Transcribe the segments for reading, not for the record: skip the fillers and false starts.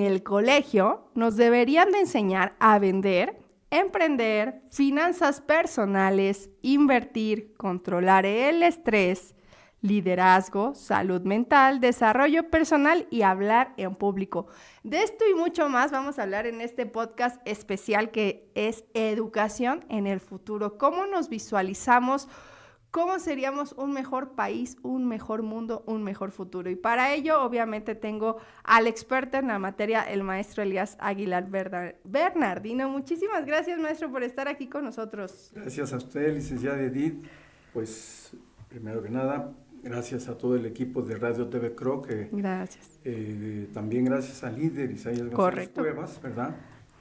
el colegio nos deberían de enseñar a vender, emprender, finanzas personales, invertir, controlar el estrés, liderazgo, salud mental, desarrollo personal y hablar en público. De esto y mucho más vamos a hablar en este podcast especial que es Educación en el futuro. ¿Cómo nos visualizamos? ¿Cómo seríamos un mejor país, un mejor mundo, un mejor futuro? Y para ello, obviamente, tengo al experto en la materia, el maestro Elías Aguilar Bernardino. Muchísimas gracias, maestro, por estar aquí con nosotros. Gracias a usted, licenciada Edith. Pues, primero que nada, gracias a todo el equipo de Radio TV Cro, que gracias. También gracias al líder Isaías González Cuevas, ¿verdad?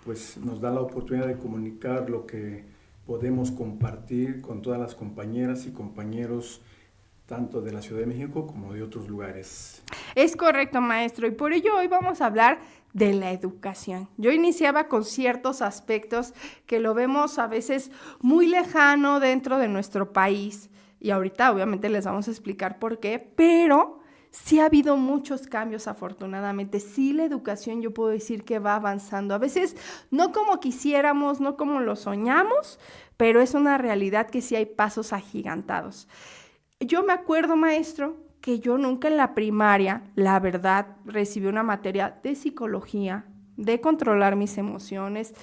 Pues nos da la oportunidad de comunicar lo que podemos compartir con todas las compañeras y compañeros, tanto de la Ciudad de México como de otros lugares. Es correcto, maestro, y por ello hoy vamos a hablar de la educación. Yo iniciaba con ciertos aspectos que lo vemos a veces muy lejano dentro de nuestro país, y ahorita obviamente les vamos a explicar por qué, pero sí ha habido muchos cambios afortunadamente. Sí, la educación yo puedo decir que va avanzando. A veces no como quisiéramos, no como lo soñamos, pero es una realidad que sí hay pasos agigantados. Yo me acuerdo, maestro, que yo nunca en la primaria, la verdad, recibí una materia de psicología, de controlar mis emociones.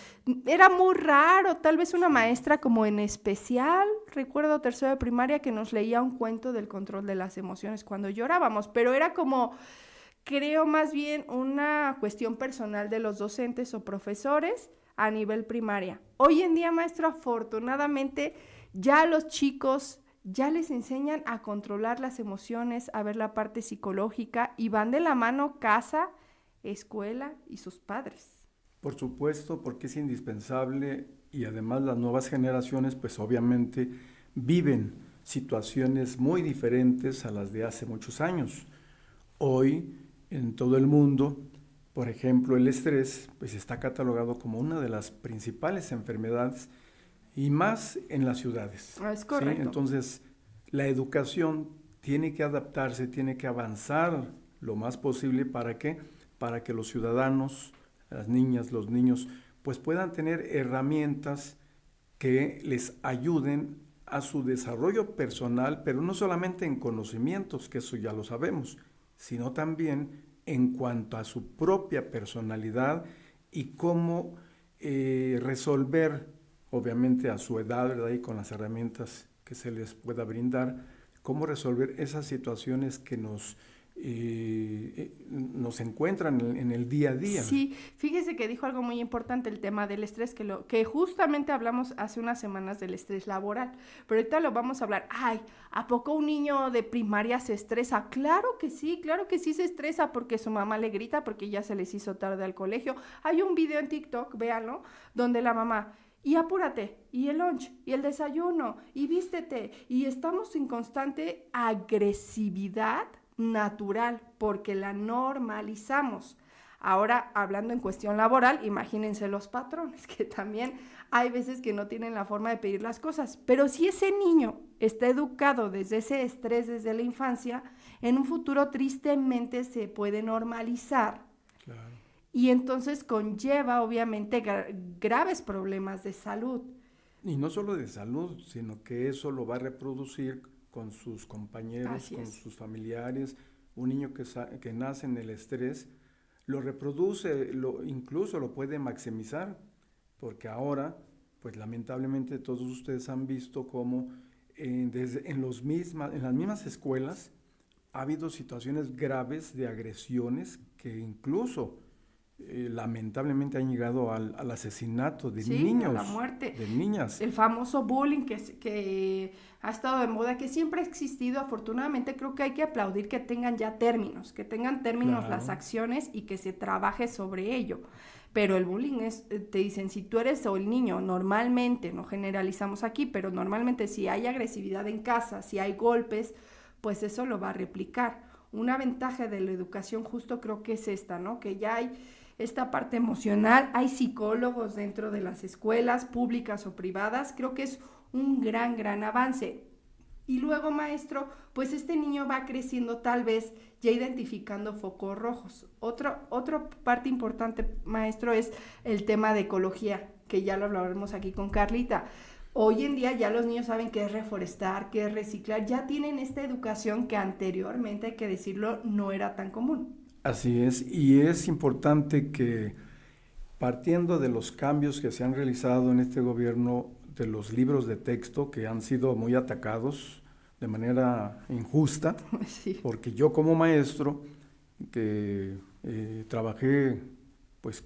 Era muy raro, tal vez una maestra como en especial, recuerdo tercero de primaria, que nos leía un cuento del control de las emociones cuando llorábamos, pero era como, creo más bien una cuestión personal de los docentes o profesores a nivel primaria. Hoy en día, maestro, afortunadamente, ya los chicos ya les enseñan a controlar las emociones, a ver la parte psicológica y van de la mano casa, escuela y sus padres. Por supuesto, porque es indispensable y además las nuevas generaciones pues obviamente viven situaciones muy diferentes a las de hace muchos años. Hoy en todo el mundo, por ejemplo, el estrés pues está catalogado como una de las principales enfermedades y más en las ciudades. Es correcto. ¿Sí? Entonces, la educación tiene que adaptarse, tiene que avanzar lo más posible para que los ciudadanos, las niñas, los niños, pues puedan tener herramientas que les ayuden a su desarrollo personal, pero no solamente en conocimientos, que eso ya lo sabemos, sino también en cuanto a su propia personalidad y cómo resolver, obviamente a su edad, ¿verdad? Y con las herramientas que se les pueda brindar, cómo resolver esas situaciones que nos encuentran en el día a día. Sí, fíjese que dijo algo muy importante, el tema del estrés, que justamente hablamos hace unas semanas del estrés laboral, pero ahorita lo vamos a hablar. Ay, ¿a poco un niño de primaria se estresa? Claro que sí se estresa porque su mamá le grita porque ya se les hizo tarde al colegio. Hay un video en TikTok, véanlo, donde la mamá, y apúrate, y el lunch, y el desayuno, y vístete, y estamos en constante agresividad natural, porque la normalizamos. Ahora, hablando en cuestión laboral, imagínense los patrones, que también hay veces que no tienen la forma de pedir las cosas, pero si ese niño está educado desde ese estrés, desde la infancia, en un futuro tristemente se puede normalizar. Claro. Y entonces conlleva, obviamente, graves problemas de salud. Y no solo de salud, sino que eso lo va a reproducir con sus compañeros, con sus familiares. Un niño que nace en el estrés lo reproduce, incluso lo puede maximizar, porque ahora, pues lamentablemente todos ustedes han visto cómo en las mismas escuelas ha habido situaciones graves de agresiones que incluso lamentablemente han llegado al asesinato de niños, a la muerte, de niñas. El famoso bullying que ha estado de moda, que siempre ha existido. Afortunadamente creo que hay que aplaudir que tengan ya términos, claro, las acciones y que se trabaje sobre ello. Pero el bullying te dicen, si tú eres o el niño, normalmente, no generalizamos aquí, pero normalmente si hay agresividad en casa, si hay golpes, pues eso lo va a replicar. Una ventaja de la educación justo creo que es esta, ¿no? Que ya hay esta parte emocional, hay psicólogos dentro de las escuelas públicas o privadas, creo que es un gran avance. Y luego, maestro, pues este niño va creciendo tal vez ya identificando focos rojos. Otra parte importante, maestro, es el tema de ecología, que ya lo hablaremos aquí con Carlita. Hoy en día ya los niños saben qué es reforestar, qué es reciclar, ya tienen esta educación que anteriormente, hay que decirlo, no era tan común. Así es, y es importante que partiendo de los cambios que se han realizado en este gobierno, de los libros de texto que han sido muy atacados de manera injusta, Sí. porque yo como maestro, que trabajé pues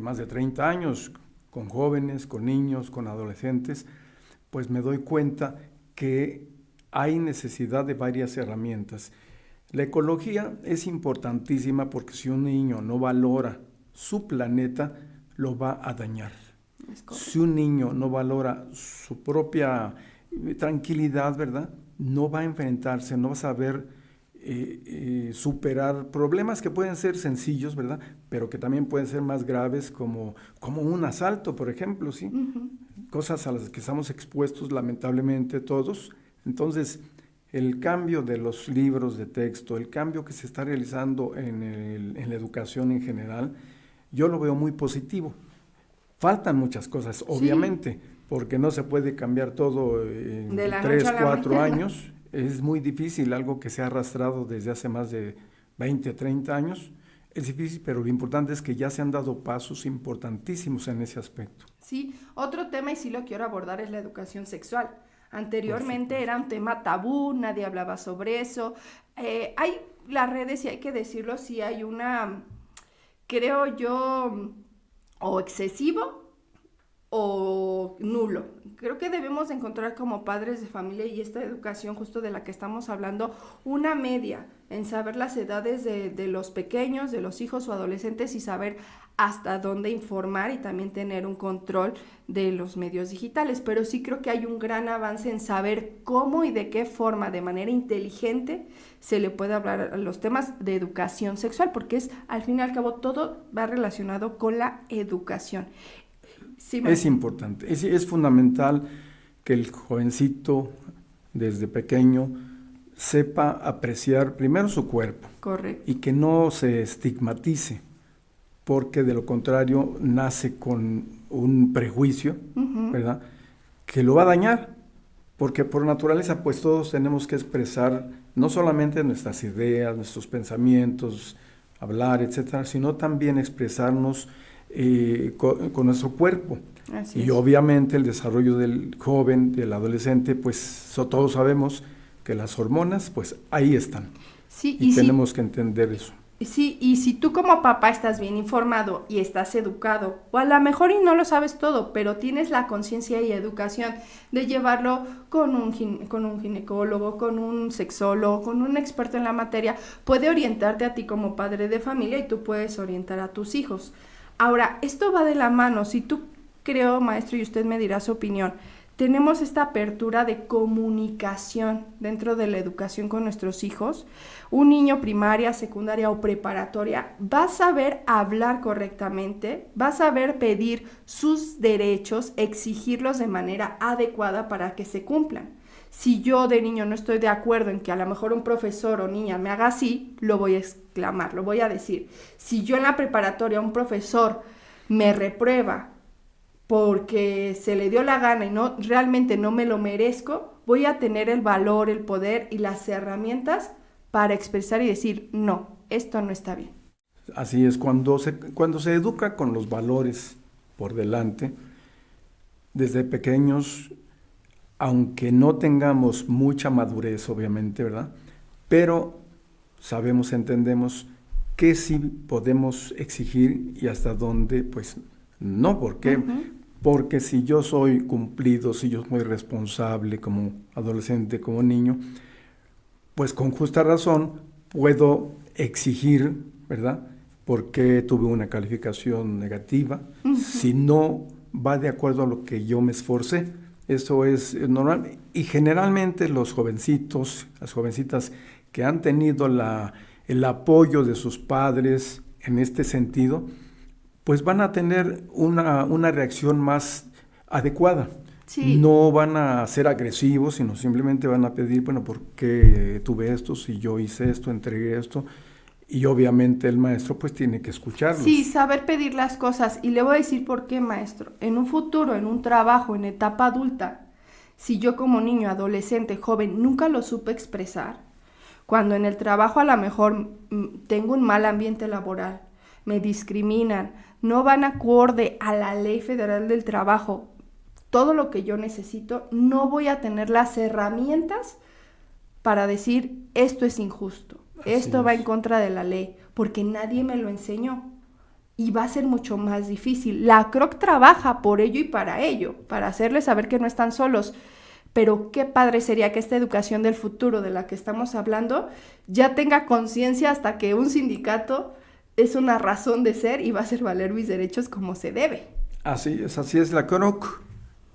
más de 30 años con jóvenes, con niños, con adolescentes, pues me doy cuenta que hay necesidad de varias herramientas. La ecología es importantísima porque si un niño no valora su planeta, lo va a dañar. Si un niño no valora su propia tranquilidad, ¿verdad? No va a enfrentarse, no va a saber superar problemas que pueden ser sencillos, ¿verdad? Pero que también pueden ser más graves como un asalto, por ejemplo, ¿sí? Uh-huh. Cosas a las que estamos expuestos lamentablemente todos. Entonces, el cambio de los libros de texto, el cambio que se está realizando en la educación en general, yo lo veo muy positivo. Faltan muchas cosas, obviamente, sí, porque no se puede cambiar todo en 3, 4 años. Es muy difícil, algo que se ha arrastrado desde hace más de 20, 30 años. Es difícil, pero lo importante es que ya se han dado pasos importantísimos en ese aspecto. Sí, otro tema, y sí lo quiero abordar, es la educación sexual. Anteriormente era un tema tabú, nadie hablaba sobre eso. Hay las redes, y hay que decirlo, sí hay una, creo yo, o excesivo o nulo. Creo que debemos encontrar como padres de familia, y esta educación justo de la que estamos hablando, una media en saber las edades de los pequeños, de los hijos o adolescentes, y saber hasta dónde informar y también tener un control de los medios digitales. Pero sí creo que hay un gran avance en saber cómo y de qué forma, de manera inteligente, se le puede hablar a los temas de educación sexual, porque es, al fin y al cabo, todo va relacionado con la educación. Sí, es importante, es fundamental que el jovencito desde pequeño sepa apreciar primero su cuerpo. Correcto. Y que no se estigmatice, porque de lo contrario nace con un prejuicio, uh-huh, ¿verdad? Que lo va a dañar, porque por naturaleza pues todos tenemos que expresar no solamente nuestras ideas, nuestros pensamientos, hablar, etcétera, sino también expresarnos con nuestro cuerpo. Así y obviamente el desarrollo del joven, del adolescente, pues todos sabemos que las hormonas pues ahí están. Sí, y tenemos que entender eso. Sí, y si tú como papá estás bien informado y estás educado, o a lo mejor y no lo sabes todo, pero tienes la conciencia y educación de llevarlo con un ginecólogo, con un sexólogo, con un experto en la materia, puede orientarte a ti como padre de familia, y tú puedes orientar a tus hijos. Ahora, esto va de la mano. Si tú, creo, maestro, y usted me dirá su opinión, tenemos esta apertura de comunicación dentro de la educación con nuestros hijos. Un niño primaria, secundaria o preparatoria va a saber hablar correctamente, va a saber pedir sus derechos, exigirlos de manera adecuada para que se cumplan. Si yo de niño no estoy de acuerdo en que a lo mejor un profesor o niña me haga así, lo voy a exclamar, lo voy a decir. Si yo en la preparatoria un profesor me reprueba porque se le dio la gana y no, realmente no me lo merezco, voy a tener el valor, el poder y las herramientas para expresar y decir, no, esto no está bien. Así es, cuando se educa con los valores por delante, desde pequeños, aunque no tengamos mucha madurez, obviamente, ¿verdad? Pero sabemos, entendemos que sí podemos exigir y hasta dónde, pues, no. ¿Por qué? Uh-huh. Porque si yo soy cumplido, si yo soy responsable como adolescente, como niño, pues con justa razón puedo exigir, ¿verdad? Porque tuve una calificación negativa, uh-huh, si no va de acuerdo a lo que yo me esforcé. Eso es normal. Y generalmente los jovencitos, las jovencitas que han tenido el apoyo de sus padres en este sentido, pues van a tener una reacción más adecuada. Sí. No van a ser agresivos, sino simplemente van a pedir, bueno, ¿por qué tuve esto? Si yo hice esto, entregué esto. Y obviamente el maestro pues tiene que escucharlos. Sí, saber pedir las cosas. Y le voy a decir por qué, maestro. En un futuro, en un trabajo, en etapa adulta, si yo como niño, adolescente, joven, nunca lo supe expresar, cuando en el trabajo a lo mejor tengo un mal ambiente laboral, me discriminan, no van acorde a la Ley Federal del Trabajo, todo lo que yo necesito, no voy a tener las herramientas para decir esto es injusto, esto va en contra de la ley, porque nadie me lo enseñó. Y va a ser mucho más difícil. La CROC trabaja por ello y para ello, para hacerles saber que no están solos. Pero qué padre sería que esta educación del futuro de la que estamos hablando ya tenga conciencia hasta que un sindicato es una razón de ser y va a hacer valer mis derechos como se debe. Así es. La CROC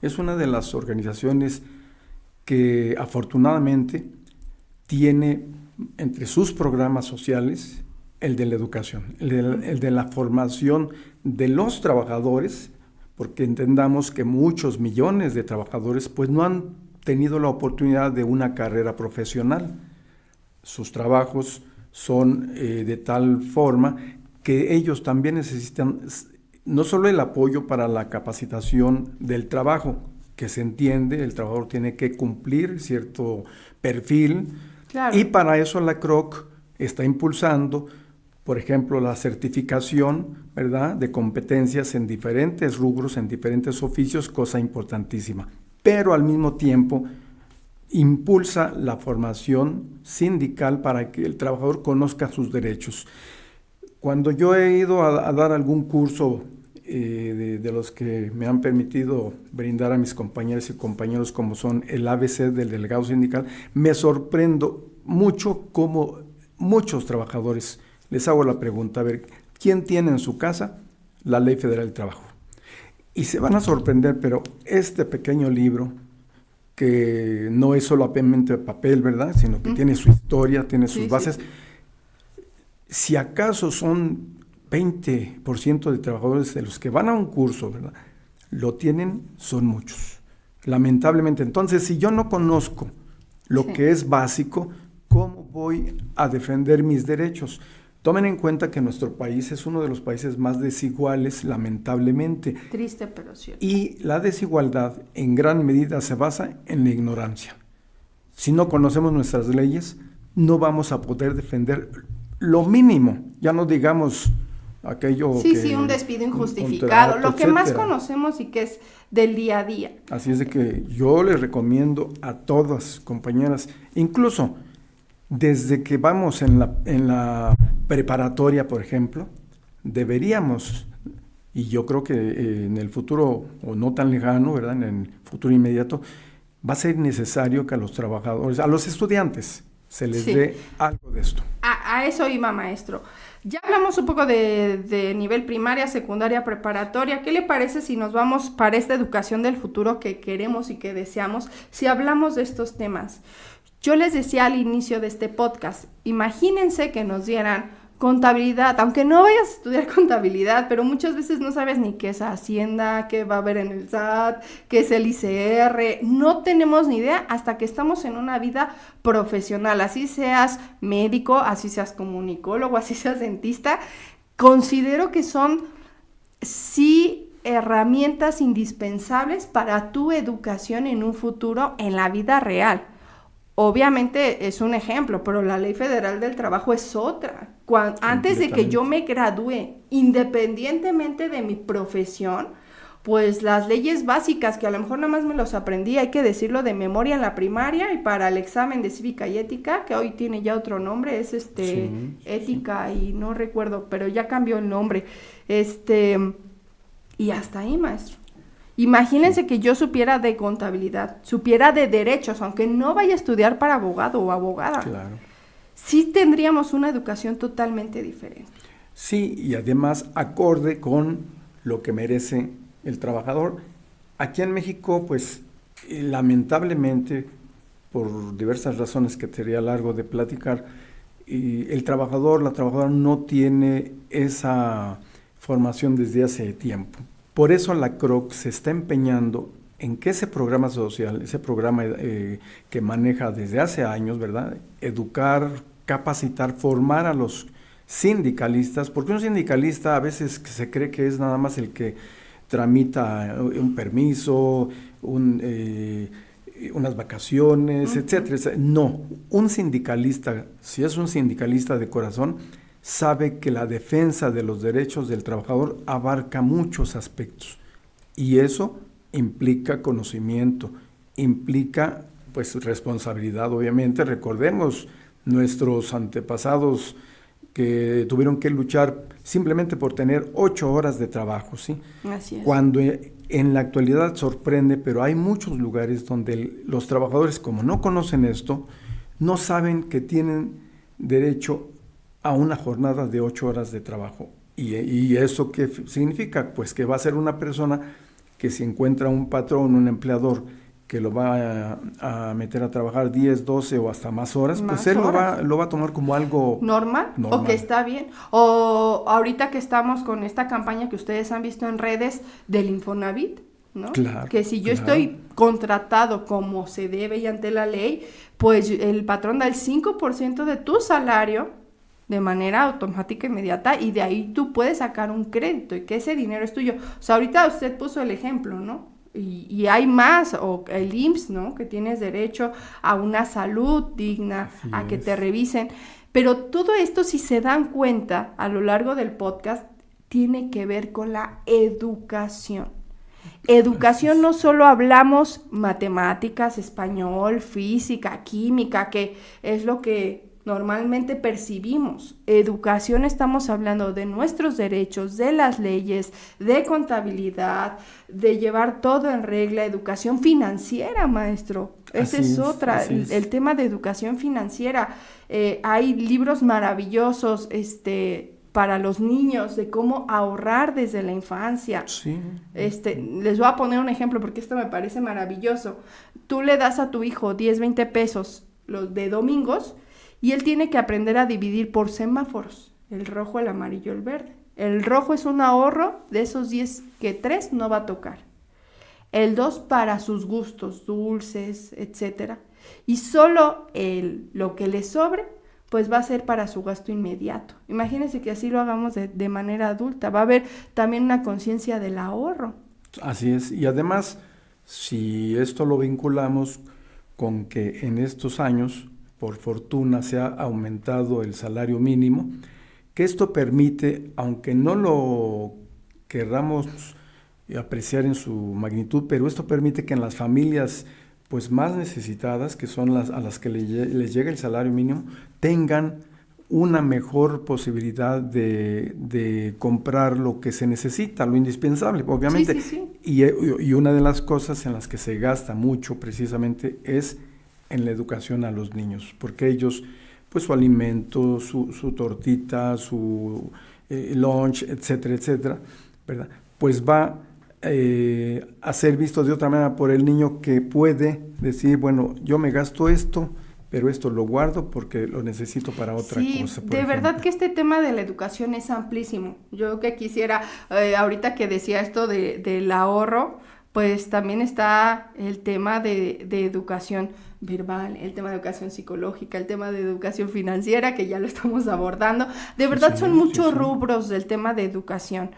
es una de las organizaciones que afortunadamente tiene entre sus programas sociales el de la educación, el de la formación de los trabajadores, porque entendamos que muchos millones de trabajadores pues no han tenido la oportunidad de una carrera profesional. Sus trabajos son de tal forma que ellos también necesitan no solo el apoyo para la capacitación del trabajo, que se entiende, el trabajador tiene que cumplir cierto perfil, claro. Y para eso la CROC está impulsando, por ejemplo, la certificación, ¿verdad?, de competencias en diferentes rubros, en diferentes oficios, cosa importantísima. Pero al mismo tiempo impulsa la formación sindical para que el trabajador conozca sus derechos. Cuando yo he ido a dar algún curso de los que me han permitido brindar a mis compañeras y compañeros, como son el ABC del delegado sindical, me sorprendo mucho cómo muchos trabajadores les hago la pregunta, a ver, ¿quién tiene en su casa la Ley Federal del Trabajo? Y se van a sorprender, pero este pequeño libro, que no es solamente papel, ¿verdad?, sino que tiene su historia, tiene sus bases. Sí. Si acaso son 20% de trabajadores de los que van a un curso, ¿verdad?, lo tienen, son muchos, lamentablemente. Entonces, si yo no conozco lo que es básico, ¿cómo voy a defender mis derechos? Tomen en cuenta que nuestro país es uno de los países más desiguales, lamentablemente. Triste, pero cierto. Y la desigualdad en gran medida se basa en la ignorancia. Si no conocemos nuestras leyes, no vamos a poder defender lo mínimo, ya no digamos aquello Sí, un despido injustificado, lo que más conocemos y que es del día a día. Así es de que yo les recomiendo a todas, compañeras, incluso desde que vamos en la preparatoria, por ejemplo, deberíamos, y yo creo que en el futuro, o no tan lejano, ¿verdad?, en el futuro inmediato, va a ser necesario que a los trabajadores, a los estudiantes, se les dé algo de esto. A eso iba, maestro. Ya hablamos un poco de nivel primaria, secundaria, preparatoria. ¿Qué le parece si nos vamos para esta educación del futuro que queremos y que deseamos, si hablamos de estos temas? Yo les decía al inicio de este podcast, imagínense que nos dieran contabilidad, aunque no vayas a estudiar contabilidad, pero muchas veces no sabes ni qué es Hacienda, qué va a haber en el SAT, qué es el ICR, no tenemos ni idea hasta que estamos en una vida profesional, así seas médico, así seas comunicólogo, así seas dentista. Considero que son sí herramientas indispensables para tu educación en un futuro en la vida real. Obviamente es un ejemplo, pero la Ley Federal del Trabajo es otra. Antes de que yo me gradúe, independientemente de mi profesión, pues las leyes básicas, que a lo mejor nada más me los aprendí, hay que decirlo, de memoria en la primaria, y para el examen de cívica y ética, que hoy tiene ya otro nombre, es ética, y no recuerdo, pero ya cambió el nombre. Y hasta ahí, maestro. Imagínense que yo supiera de contabilidad, supiera de derechos, aunque no vaya a estudiar para abogado o abogada. Claro. Sí tendríamos una educación totalmente diferente. Sí, y además acorde con lo que merece el trabajador. Aquí en México, pues, lamentablemente, por diversas razones que sería largo de platicar, el trabajador, la trabajadora no tiene esa formación desde hace tiempo. Por eso la CROC se está empeñando en que ese programa social, ese programa que maneja desde hace años, ¿verdad? Educar, capacitar, formar a los sindicalistas, porque un sindicalista a veces se cree que es nada más el que tramita un permiso, unas vacaciones, etcétera. No, un sindicalista, si es un sindicalista de corazón, sabe que la defensa de los derechos del trabajador abarca muchos aspectos y eso implica conocimiento, implica pues responsabilidad, obviamente. Recordemos nuestros antepasados que tuvieron que luchar simplemente por tener 8 horas de trabajo, ¿sí? Así es. Cuando en la actualidad sorprende, pero hay muchos lugares donde los trabajadores, como no conocen esto, no saben que tienen derecho a una jornada de 8 horas de trabajo. ¿Y eso qué significa? Pues que va a ser una persona que si encuentra un patrón, un empleador, que lo va a meter a trabajar 10, 12 o hasta más horas, pues él lo va a tomar como algo normal, o que está bien. O ahorita que estamos con esta campaña que ustedes han visto en redes del Infonavit, ¿no? Claro, que si yo estoy contratado como se debe y ante la ley, pues el patrón da el 5% de tu salario de manera automática e inmediata y de ahí tú puedes sacar un crédito y que ese dinero es tuyo. O sea, ahorita usted puso el ejemplo, ¿no? Y hay más, o el IMSS, ¿no? Que tienes derecho a una salud digna, a que te revisen. Pero todo esto, si se dan cuenta a lo largo del podcast, tiene que ver con la educación. Educación no solo hablamos matemáticas, español, física, química, que es lo que normalmente percibimos. Educación, estamos hablando de nuestros derechos, de las leyes, de contabilidad, de llevar todo en regla, educación financiera, maestro. Esa es otra, el tema de educación financiera. Hay libros maravillosos, para los niños, de cómo ahorrar desde la infancia. Sí. Les voy a poner un ejemplo porque esto me parece maravilloso. Tú le das a tu hijo 10, 20 pesos los de domingos y él tiene que aprender a dividir por semáforos, el rojo, el amarillo, el verde. El rojo es un ahorro, de esos 10 que 3 no va a tocar. El 2 para sus gustos, dulces, etcétera. Y solo lo que le sobre, pues va a ser para su gasto inmediato. Imagínense que así lo hagamos de manera adulta. Va a haber también una conciencia del ahorro. Así es. Y además, si esto lo vinculamos con que en estos años, por fortuna, se ha aumentado el salario mínimo, que esto permite, aunque no lo querramos apreciar en su magnitud, pero esto permite que en las familias pues más necesitadas, que son a las que les llega el salario mínimo, tengan una mejor posibilidad de comprar lo que se necesita, lo indispensable, obviamente. Sí. Y una de las cosas en las que se gasta mucho precisamente es en la educación a los niños, porque ellos, pues su alimento, su tortita, su lunch, etcétera, etcétera, ¿verdad? Pues va a ser visto de otra manera por el niño, que puede decir, bueno, yo me gasto esto, pero esto lo guardo porque lo necesito para otra cosa. De verdad que este tema de la educación es amplísimo. Yo que quisiera, ahorita que decía esto del ahorro, pues también está el tema de educación verbal, el tema de educación psicológica, el tema de educación financiera, que ya lo estamos abordando. De verdad son muchos rubros del tema de educación.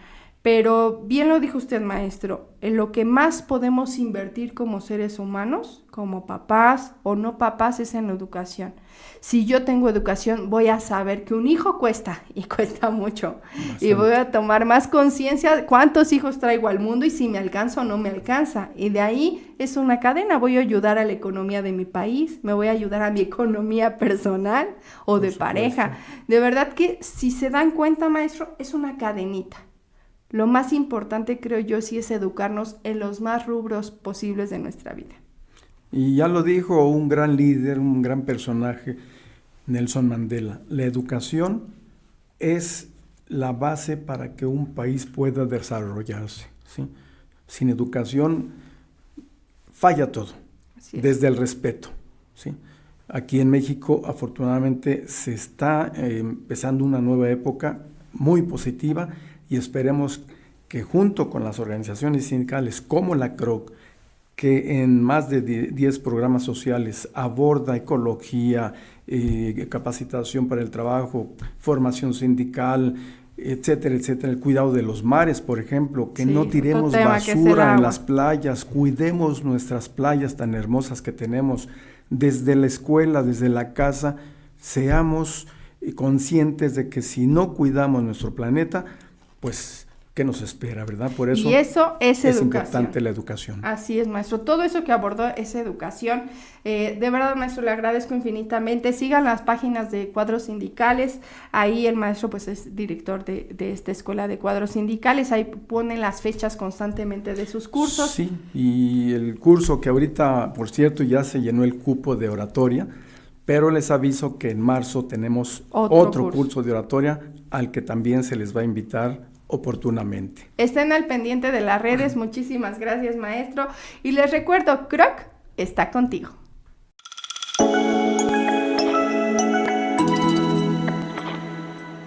Pero bien lo dijo usted, maestro, en lo que más podemos invertir como seres humanos, como papás o no papás, es en la educación. Si yo tengo educación, voy a saber que un hijo cuesta, y cuesta mucho. Bastante. Y voy a tomar más conciencia de cuántos hijos traigo al mundo y si me alcanza o no me alcanza. Y de ahí es una cadena. Voy a ayudar a la economía de mi país, me voy a ayudar a mi economía personal o de pareja. De verdad que si se dan cuenta, maestro, es una cadenita. Lo más importante, creo yo, sí es educarnos en los más rubros posibles de nuestra vida. Y ya lo dijo un gran líder, un gran personaje, Nelson Mandela: la educación es la base para que un país pueda desarrollarse, ¿sí? Sin educación falla todo, desde el respeto, ¿sí? Aquí en México, afortunadamente, se está empezando una nueva época muy positiva, y esperemos que junto con las organizaciones sindicales como la CROC, que en más de 10 programas sociales aborda ecología, capacitación para el trabajo, formación sindical, etcétera, etcétera, el cuidado de los mares, por ejemplo, que no tiremos basura en las playas, cuidemos nuestras playas tan hermosas que tenemos, desde la escuela, desde la casa, seamos conscientes de que si no cuidamos nuestro planeta, pues ¿qué nos espera, verdad? Por eso, y eso es educación. Importante la educación. Así es, maestro. Todo eso que abordó es educación. De verdad, maestro, le agradezco infinitamente. Sigan las páginas de Cuadros Sindicales. Ahí el maestro pues es director de esta escuela de cuadros sindicales. Ahí ponen las fechas constantemente de sus cursos. Sí, y el curso que ahorita, por cierto, ya se llenó el cupo de oratoria, pero les aviso que en marzo tenemos otro curso de oratoria al que también se les va a invitar oportunamente. Estén al pendiente de las redes. Muchísimas gracias, maestro. Y les recuerdo, Kroc está contigo.